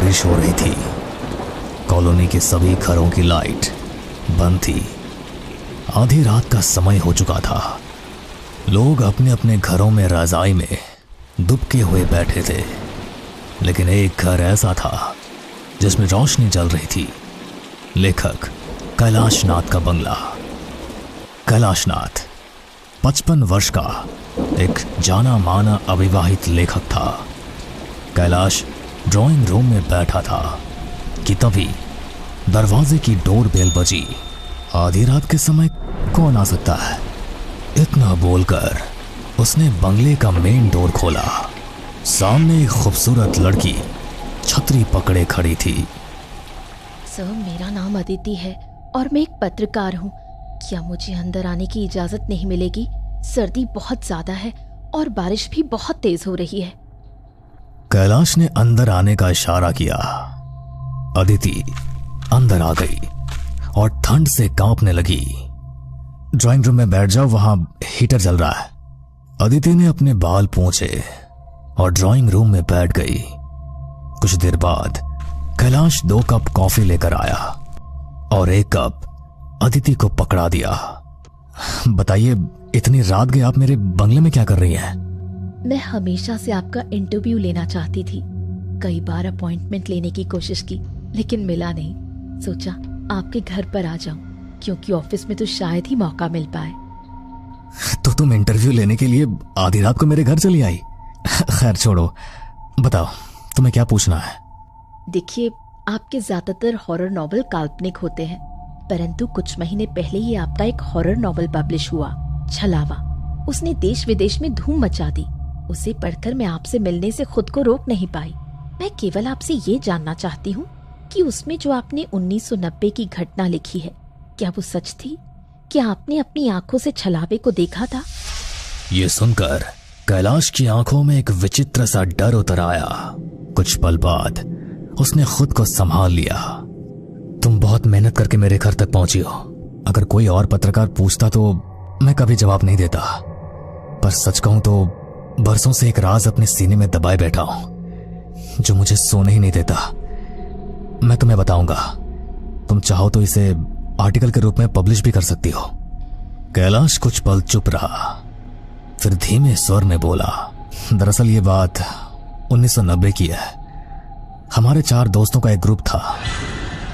बारिश हो रही थी। कॉलोनी के सभी घरों की लाइट बंद थी। आधी रात का समय हो चुका था। लोग अपने अपने घरों में रजाई में दुबके हुए बैठे थे, लेकिन एक घर ऐसा था जिसमें रोशनी जल रही थी। लेखक कैलाश नाथ का बंगला। कैलाश नाथ 55 वर्ष का एक जाना माना अविवाहित लेखक था। कैलाश ड्राइंग रूम में बैठा था कि तभी दरवाजे की डोर बेल बजी। आधी रात के समय कौन आ सकता है? इतना बोलकर उसने बंगले का मेन डोर खोला। सामने एक खूबसूरत लड़की छतरी पकड़े खड़ी थी। सर, मेरा नाम अदिति है और मैं एक पत्रकार हूँ। क्या मुझे अंदर आने की इजाजत नहीं मिलेगी? सर्दी बहुत ज्यादा है और बारिश भी बहुत तेज हो रही है। कैलाश ने अंदर आने का इशारा किया। अदिति अंदर आ गई और ठंड से कांपने लगी। ड्राइंग रूम में बैठ जाओ, वहां हीटर जल रहा है। अदिति ने अपने बाल पोंछे और ड्राइंग रूम में बैठ गई। कुछ देर बाद कैलाश 2 कप कॉफी लेकर आया और 1 कप अदिति को पकड़ा दिया। बताइए, इतनी रात गए आप मेरे बंगले में क्या कर रही हैं? मैं हमेशा से आपका इंटरव्यू लेना चाहती थी। कई बार अपॉइंटमेंट लेने की कोशिश की, लेकिन मिला नहीं। सोचा आपके घर पर आ जाऊं, क्योंकि ऑफिस में तो शायद ही मौका मिल पाए। तो तुम इंटरव्यू लेने के लिए आधी रात को मेरे घर चली आई? खैर छोड़ो, बताओ तुम्हें क्या पूछना है? देखिए, आपके ज्यादातर हॉरर नॉवल काल्पनिक होते हैं, परंतु कुछ महीने पहले ही आपका एक हॉरर नॉवल पब्लिश हुआ, छलावा। उसने देश विदेश में धूम मचा दी। उसे पढ़कर मैं आपसे मिलने से खुद को रोक नहीं पाई। मैं केवल आपसे ये जानना चाहती हूँ कि उसमें जो आपने 1990 की घटना लिखी है, क्या वो सच थी? क्या आपने अपनी आंखों से छलावे को देखा था? ये सुनकर कैलाश की आंखों में एक विचित्र सा डर उतर आया। कुछ पल बाद उसने खुद को संभाल लिया। तुम बहुत मेहनत करके मेरे घर तक पहुंची हो। अगर कोई और पत्रकार पूछता तो मैं कभी जवाब नहीं देता, पर सच कहूं तो बरसों से एक राज अपने सीने में दबाए बैठा हूं जो मुझे सोने ही नहीं देता। मैं तुम्हें बताऊंगा। तुम चाहो तो इसे आर्टिकल के रूप में पब्लिश भी कर सकती हो। कैलाश कुछ पल चुप रहा, फिर धीमे स्वर में बोला, दरअसल ये बात 1990 की है। हमारे 4 दोस्तों का एक ग्रुप था।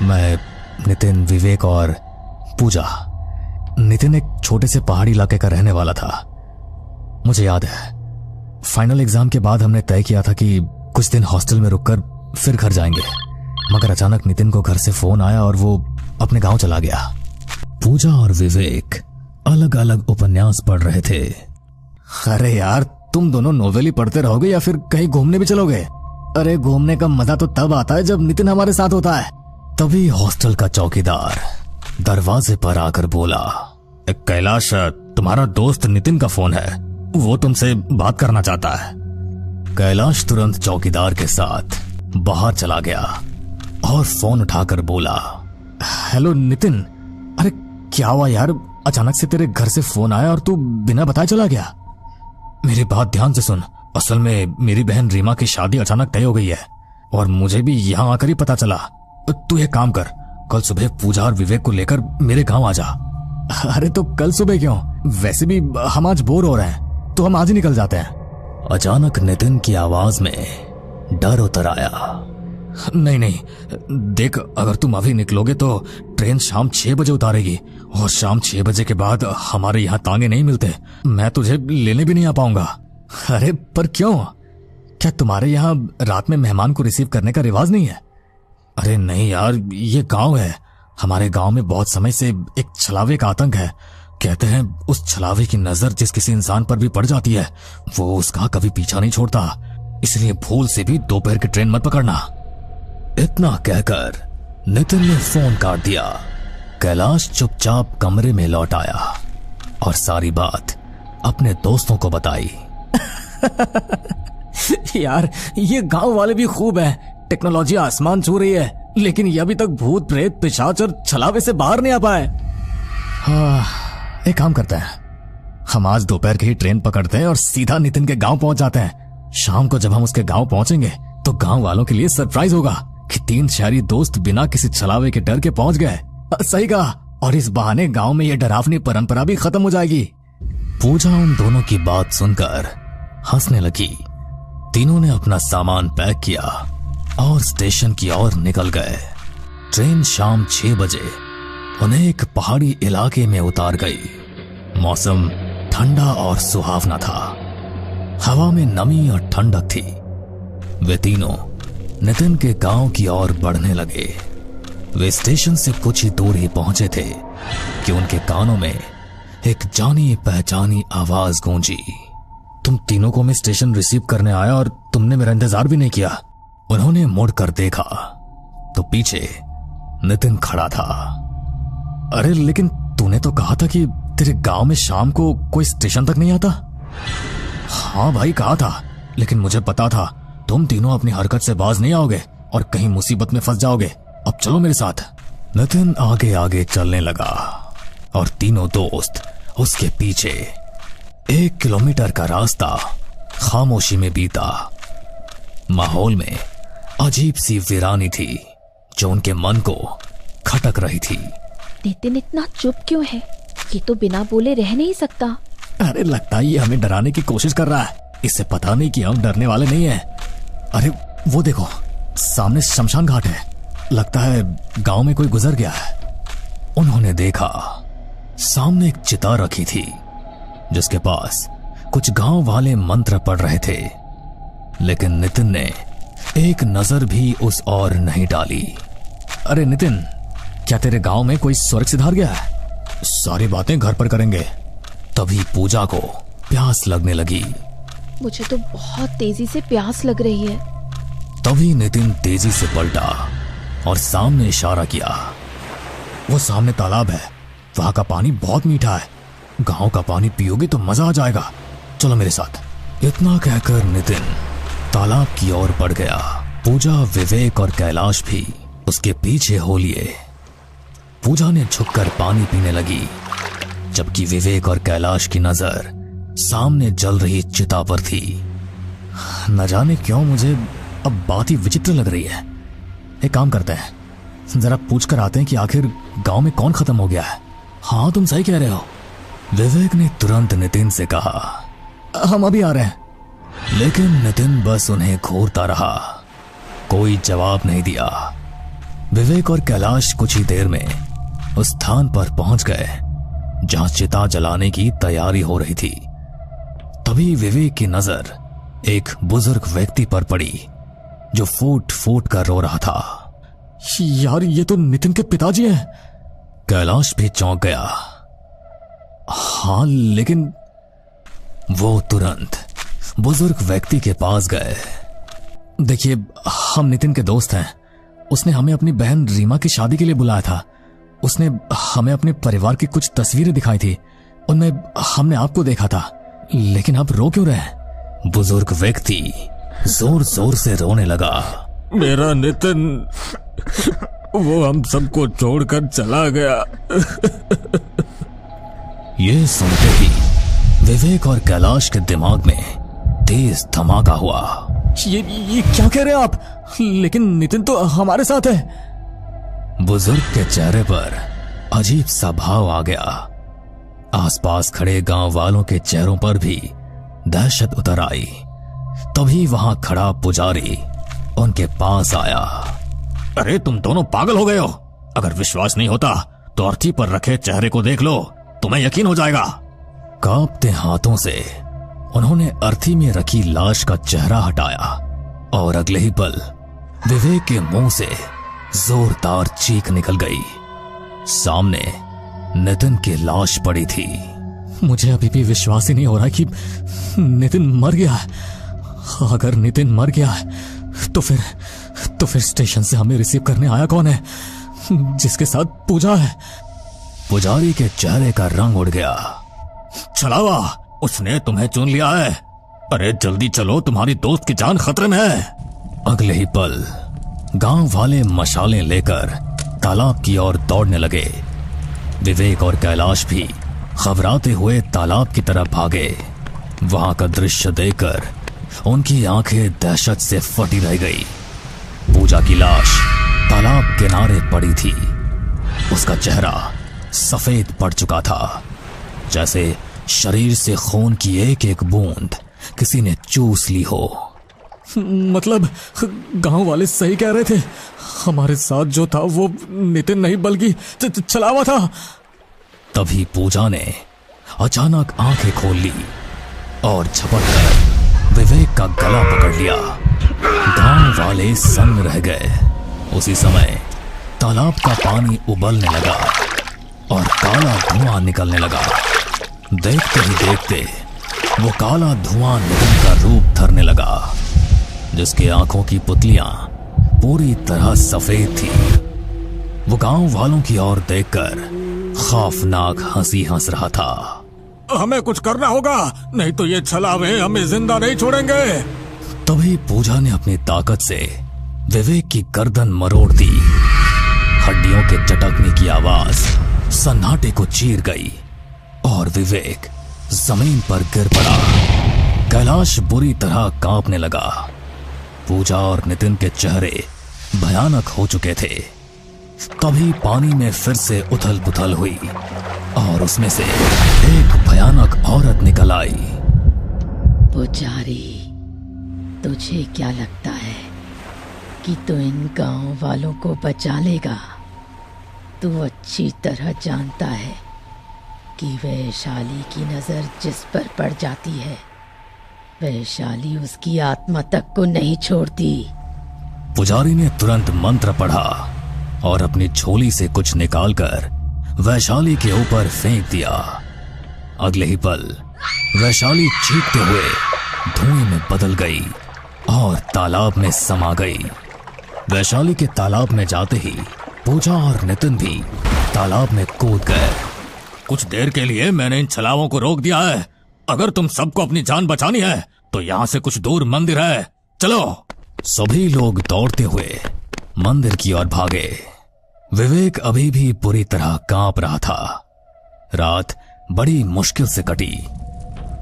मैं, नितिन, विवेक और पूजा। नितिन एक छोटे से पहाड़ी इलाके का रहने वाला था। मुझे याद है, फाइनल एग्जाम के बाद हमने तय किया था कि कुछ दिन हॉस्टल में रुककर फिर घर जाएंगे, मगर अचानक नितिन को घर से फोन आया और वो अपने गांव चला गया। पूजा और विवेक अलग अलग उपन्यास पढ़ रहे थे। अरे यार, तुम दोनों नोवेल ही पढ़ते रहोगे या फिर कहीं घूमने भी चलोगे? अरे घूमने का मजा तो तब आता है जब नितिन हमारे साथ होता है। तभी हॉस्टल का चौकीदार दरवाजे पर आकर बोला, कैलाश, तुम्हारा दोस्त नितिन का फोन है, वो तुमसे बात करना चाहता है। कैलाश तुरंत चौकीदार के साथ बाहर चला गया और फोन उठाकर बोला, हेलो नितिन। अरे क्या हुआ यार, अचानक से तेरे घर से फोन आया और तू बिना बताए चला गया? मेरी बात ध्यान से सुन। असल में मेरी बहन रीमा की शादी अचानक तय हो गई है और मुझे भी यहाँ आकर ही पता चला। तू एक काम कर, कल सुबह पूजा और विवेक को लेकर मेरे गांव आ जा। अरे तो कल सुबह क्यों? वैसे भी हम आज बोर हो रहे हैं, तो हम आज ही निकल जाते हैं। अचानक नितिन की आवाज में डर उतर आया। नहीं नहीं, देख, अगर तुम अभी निकलोगे तो ट्रेन शाम 6 बजे उतारेगी और शाम 6 बजे के बाद हमारे यहाँ तांगे नहीं मिलते। मैं तुझे लेने भी नहीं आ पाऊंगा। अरे पर क्यों? क्या तुम्हारे यहाँ रात में मेहमान को रिसीव करने का रिवाज नहीं है? अरे नहीं यार, ये गांव है। हमारे गांव में बहुत समय से एक छलावे का आतंक है। कहते हैं उस छलावे की नजर जिस किसी इंसान पर भी पड़ जाती है, वो उसका कभी पीछा नहीं छोड़ता। इसलिए भूल से भी दोपहर की ट्रेन मत पकड़ना। इतना कहकर नितिन ने फोन काट दिया। कैलाश चुपचाप कमरे में लौट आया और सारी बात अपने दोस्तों को बताई। यार, ये गांव वाले भी खूब हैं। टेक्नोलॉजी आसमान छू रही है, लेकिन ये अभी तक भूत प्रेत पिशाच और छलावे से बाहर नहीं आ पाए। हाँ, एक काम करते हैं, हम आज दोपहर की ही ट्रेन पकड़ते हैं और सीधा नितिन के गांव पहुंच जाते हैं। शाम को जब हम उसके गांव पहुंचेंगे तो गांव वालों के लिए सरप्राइज होगा। कि 3 शहरी दोस्त बिना किसी छलावे के डर के पहुंच गए। सही कहा, और इस बहाने गांव में यह डरावनी परंपरा भी खत्म हो जाएगी। पूजा उन दोनों की बात सुनकर हंसने लगी। तीनों ने अपना सामान पैक किया और स्टेशन की ओर निकल गए। ट्रेन शाम 6 बजे उन्हें एक पहाड़ी इलाके में उतार गई। मौसम ठंडा और सुहावना था। हवा में नमी और ठंडक थी। वे तीनों नितिन के गांव की ओर बढ़ने लगे। वे स्टेशन से कुछ ही दूर ही पहुंचे थे कि उनके कानों में एक जानी पहचानी आवाज गूंजी। तुम तीनों को मैं स्टेशन रिसीव करने आया और तुमने मेरा इंतजार भी नहीं किया। उन्होंने मुड़कर देखा तो पीछे नितिन खड़ा था। अरे लेकिन तूने तो कहा था कि तेरे गांव में शाम को कोई स्टेशन तक नहीं आता। हाँ भाई कहा था, लेकिन मुझे पता था तुम तीनों अपनी हरकत से बाज नहीं आओगे और कहीं मुसीबत में फंस जाओगे। अब चलो मेरे साथ। नितिन आगे आगे चलने लगा और तीनों दोस्त उसके पीछे। 1 किलोमीटर का रास्ता खामोशी में बीता। माहौल में अजीब सी वीरानी थी जो उनके मन को खटक रही थी। नितिन इतना चुप क्यों है? ये तो बिना बोले रह नहीं सकता। अरे लगता है ये हमें डराने की कोशिश कर रहा है। इससे पता नहीं कि हम डरने वाले नहीं हैं। अरे वो देखो, सामने शमशान घाट है। लगता है गांव में कोई गुजर गया है। उन्होंने देखा सामने एक चिता रखी थी जिसके पास कुछ गांव वाले मंत्र पढ़ रहे थे, लेकिन नितिन ने एक नजर भी उस ओर नहीं डाली। अरे नितिन, क्या तेरे गांव में कोई स्वर्ग सिधार गया है? सारी बातें घर पर करेंगे। तभी पूजा को प्यास लगने लगी। मुझे तो बहुत तेजी से प्यास लग रही है। तभी नितिन तेजी से पलटा और सामने इशारा किया। वो सामने तालाब है, वहां का पानी बहुत मीठा है। गांव का पानी पियोगे तो मजा आ जाएगा। चलो मेरे साथ। इतना कहकर नितिन तालाब की ओर बढ़ गया। पूजा, विवेक और कैलाश भी उसके पीछे हो लिए। पूजा ने झुककर पानी पीने लगी, जबकि विवेक और कैलाश की नजर सामने जल रही चिता पर थी। न जाने क्यों मुझे अब बात ही विचित्र लग रही है। एक काम करते हैं, जरा पूछ कर आते हैं कि आखिर गांव में कौन खत्म हो गया है। हाँ तुम सही कह रहे हो, विवेक ने तुरंत नितिन से कहा। हम अभी आ रहे हैं। लेकिन नितिन बस उन्हें घूरता रहा, कोई जवाब नहीं दिया। विवेक और कैलाश कुछ ही देर में उस स्थान पर पहुंच गए जहां चिता जलाने की तैयारी हो रही थी। तभी विवेक की नजर एक बुजुर्ग व्यक्ति पर पड़ी जो फूट फूट कर रो रहा था। यार ये तो नितिन के पिताजी हैं। कैलाश भी चौंक गया। हाँ लेकिन वो तुरंत बुजुर्ग व्यक्ति के पास गए। देखिए, हम नितिन के दोस्त हैं। उसने हमें अपनी बहन रीमा की शादी के लिए बुलाया था। उसने हमें अपने परिवार की कुछ तस्वीरें दिखाई थी, उनमें हमने आपको देखा था। लेकिन आप रो क्यों रहे? बुजुर्ग व्यक्ति जोर जोर से रोने लगा। मेरा नितिन, वो हम सबको छोड़कर चला गया। ये सुनते ही विवेक और कैलाश के दिमाग में तेज धमाका हुआ। ये क्या कह रहे हैं आप? लेकिन नितिन तो हमारे साथ है। बुजुर्ग के चेहरे पर अजीब सा भाव आ गया। आसपास खड़े गांव वालों के चेहरों पर भी दहशत उतर आई। तभी वहां खड़ा पुजारी उनके पास आया। अरे तुम दोनों पागल हो गए हो? अगर विश्वास नहीं होता तो अर्थी पर रखे चेहरे को देख लो, तुम्हें यकीन हो जाएगा। कांपते हाथों से उन्होंने अर्थी में रखी लाश का चेहरा हटाया और अगले ही पल विवेक के मुंह से जोरदार चीख निकल गई। सामने नितिन की लाश पड़ी थी। मुझे अभी भी विश्वास ही नहीं हो रहा कि नितिन मर गया है। अगर नितिन मर गया है तो फिर स्टेशन से हमें रिसीव करने आया कौन है, जिसके साथ पूजा है? पुजारी के चेहरे का रंग उड़ गया। छलावा, उसने तुम्हें चुन लिया है। अरे जल्दी चलो, तुम्हारी दोस्त की जान खतरे में है। अगले ही पल गांव वाले मशालें लेकर तालाब की ओर दौड़ने लगे। विवेक और कैलाश भी घबराते हुए तालाब की तरफ भागे। वहां का दृश्य देखकर उनकी आंखें दहशत से फटी रह गई। पूजा पूजा की लाश तालाब किनारे पड़ी थी। उसका चेहरा सफेद पड़ चुका था, जैसे शरीर से खून की एक एक बूंद किसी ने चूस ली हो। मतलब गांव वाले सही कह रहे थे, हमारे साथ जो था वो नितिन नहीं बल्कि छलावा था। तभी पूजा ने अचानक आंखें खोल ली और झपट कर विवेक का गला पकड़ लिया। गांव वाले सन्न रह गए। उसी समय तालाब का पानी उबलने लगा और काला धुआं निकलने लगा। देखते ही देखते वो काला धुआं नितिन का रूप धरने लगा, जिसके आंखों की पुतलियां पूरी तरह सफेद थी। वो गांव वालों की ओर देखकर खौफनाक हंसी हंस रहा था। हमें कुछ करना होगा, नहीं तो ये छलावे हमें जिंदा नहीं छोड़ेंगे। तभी पूजा ने अपनी ताकत से विवेक की गर्दन मरोड़ दी। हड्डियों के चटकने की आवाज सन्नाटे को चीर गई और विवेक जमीन पर गिर पड़ा। कैलाश बुरी तरह कांपने लगा। पूजा और नितिन के चेहरे भयानक हो चुके थे। तभी पानी में फिर से उथल पुथल हुई और उसमें से एक भयानक औरत निकल आई। पुजारी, तुझे क्या लगता है कि तू इन गांव वालों को बचा लेगा? तू अच्छी तरह जानता है कि वैशाली की नजर जिस पर पड़ जाती है, वैशाली उसकी आत्मा तक को नहीं छोड़ती। पुजारी ने तुरंत मंत्र पढ़ा और अपनी झोली से कुछ निकालकर वैशाली के ऊपर फेंक दिया। अगले ही पल वैशाली चीखते हुए धुएं में बदल गई और तालाब में समा गई। वैशाली के तालाब में जाते ही पूजा और नितिन भी तालाब में कूद गए। कुछ देर के लिए मैंने इन छलावों को रोक दिया है। अगर तुम सबको अपनी जान बचानी है तो यहाँ से कुछ दूर मंदिर है, चलो। सभी लोग दौड़ते हुए मंदिर की ओर भागे। विवेक अभी भी बुरी तरह कांप रहा था। रात बड़ी मुश्किल से कटी।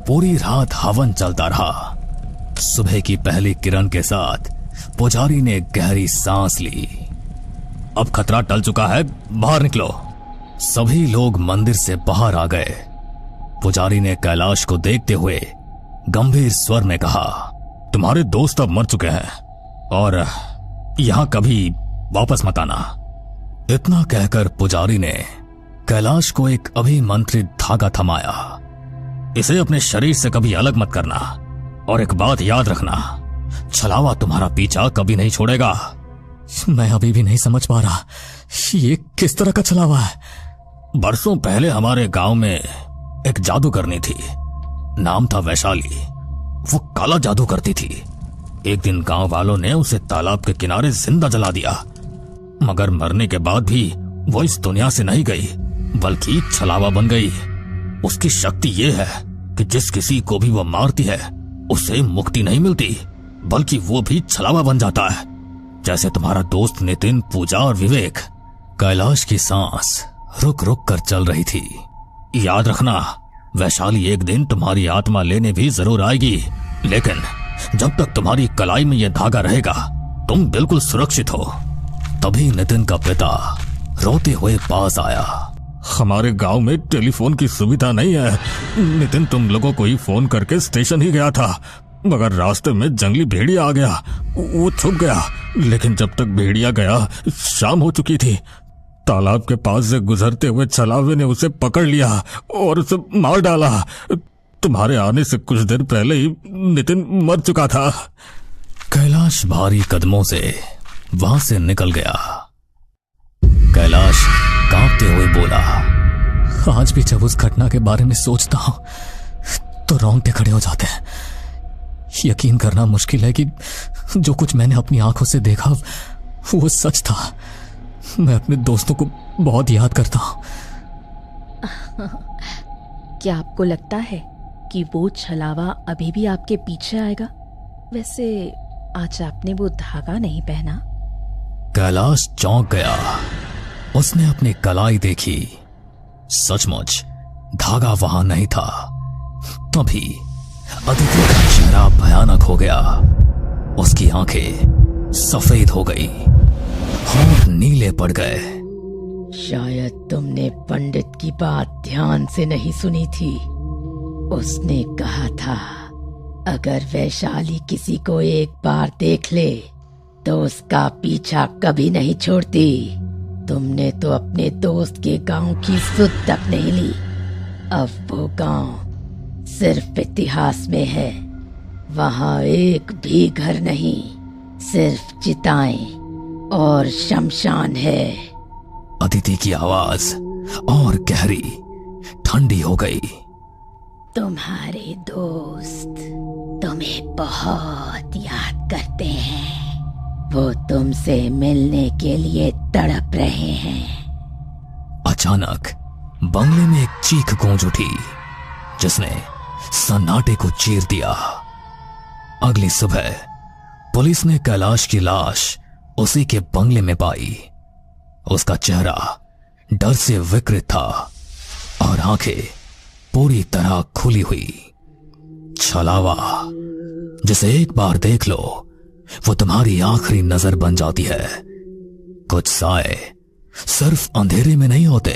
पूरी रात हवन चलता रहा। सुबह की पहली किरण के साथ पुजारी ने गहरी सांस ली। अब खतरा टल चुका है, बाहर निकलो। सभी लोग मंदिर से बाहर आ गए। पुजारी ने कैलाश को देखते हुए गंभीर स्वर में कहा, तुम्हारे दोस्त अब मर चुके हैं और यहां कभी वापस मत आना। इतना कहकर पुजारी ने कैलाश को एक अभिमंत्रित धागा थमाया। इसे अपने शरीर से कभी अलग मत करना और एक बात याद रखना, छलावा तुम्हारा पीछा कभी नहीं छोड़ेगा। मैं अभी भी नहीं समझ पा रहा, ये किस तरह का छलावा है? बरसों पहले हमारे गांव में एक जादूगरनी थी, नाम था वैशाली। वो काला जादू करती थी। एक दिन गांव वालों ने उसे तालाब के किनारे जिंदा जला दिया, मगर मरने के बाद भी वो इस दुनिया से नहीं गई, बल्कि छलावा बन गई। उसकी शक्ति ये है कि जिस किसी को भी वो मारती है उसे मुक्ति नहीं मिलती, बल्कि वो भी छलावा बन जाता है, जैसे तुम्हारा दोस्त नितिन, पूजा और विवेक। कैलाश की सांस रुक रुक कर चल रही थी। याद रखना, वैशाली एक दिन तुम्हारी आत्मा लेने भी जरूर आएगी, लेकिन जब तक तुम्हारी कलाई में यह धागा रहेगा तुम बिल्कुल सुरक्षित हो। तभी नितिन का पिता रोते हुए पास आया। हमारे गांव में टेलीफोन की सुविधा नहीं है। नितिन तुम लोगों को ही फोन करके स्टेशन ही गया था, मगर रास्ते में जंगली भेड़िया आ गया, वो छुप गया। लेकिन जब तक भेड़िया गया शाम हो चुकी थी। तालाब के पास से गुजरते हुए छलावे ने उसे पकड़ लिया और उसे मार डाला। तुम्हारे आने से कुछ देर पहले ही नितिन मर चुका था। कैलाश भारी कदमों से वहां से निकल गया। कैलाश कांपते हुए बोला, आज भी जब उस घटना के बारे में सोचता हूं तो रोंगटे खड़े हो जाते हैं। यकीन करना मुश्किल है कि जो कुछ मैंने अपनी आंखों से देखा वो सच था। मैं अपने दोस्तों को बहुत याद करता हूं। क्या आपको लगता है कि वो छलावा अभी भी आपके पीछे आएगा? वैसे आज आपने वो धागा नहीं पहना। कैलाश चौंक गया। उसने अपनी कलाई देखी। सचमुच धागा वहां नहीं था। तभी अदिति का चेहरा भयानक हो गया। उसकी आंखें सफेद हो गई, होंठ नीले पड़ गए। शायद तुमने पंडित की बात ध्यान से नहीं सुनी थी। उसने कहा था अगर वैशाली किसी को एक बार देख ले तो उसका पीछा कभी नहीं छोड़ती। तुमने तो अपने दोस्त के गांव की सुध तक नहीं ली। अब वो गांव सिर्फ इतिहास में है। वहां एक भी घर नहीं, सिर्फ चिताएं और शमशान है। अदिति की आवाज और गहरी, ठंडी हो गई। तुम्हारे दोस्त तुम्हें बहुत याद करते हैं। वो तुमसे मिलने के लिए तड़प रहे हैं। अचानक बंगले में एक चीख गूंज उठी जिसने सन्नाटे को चीर दिया। अगली सुबह पुलिस ने कैलाश की लाश उसी के बंगले में पाई। उसका चेहरा डर से विकृत था और आंखें पूरी तरह खुली हुई। छलावा जिसे एक बार देख लो वो तुम्हारी आखिरी नजर बन जाती है। कुछ साए सिर्फ अंधेरे में नहीं होते,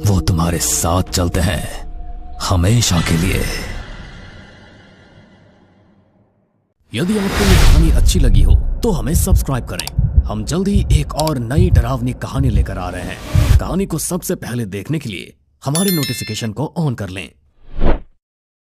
वो तुम्हारे साथ चलते हैं हमेशा के लिए। यदि आपको ये कहानी अच्छी लगी हो तो हमें सब्सक्राइब करें। हम जल्द ही एक और नई डरावनी कहानी लेकर आ रहे हैं। कहानी को सबसे पहले देखने के लिए हमारे नोटिफिकेशन को ऑन कर लें।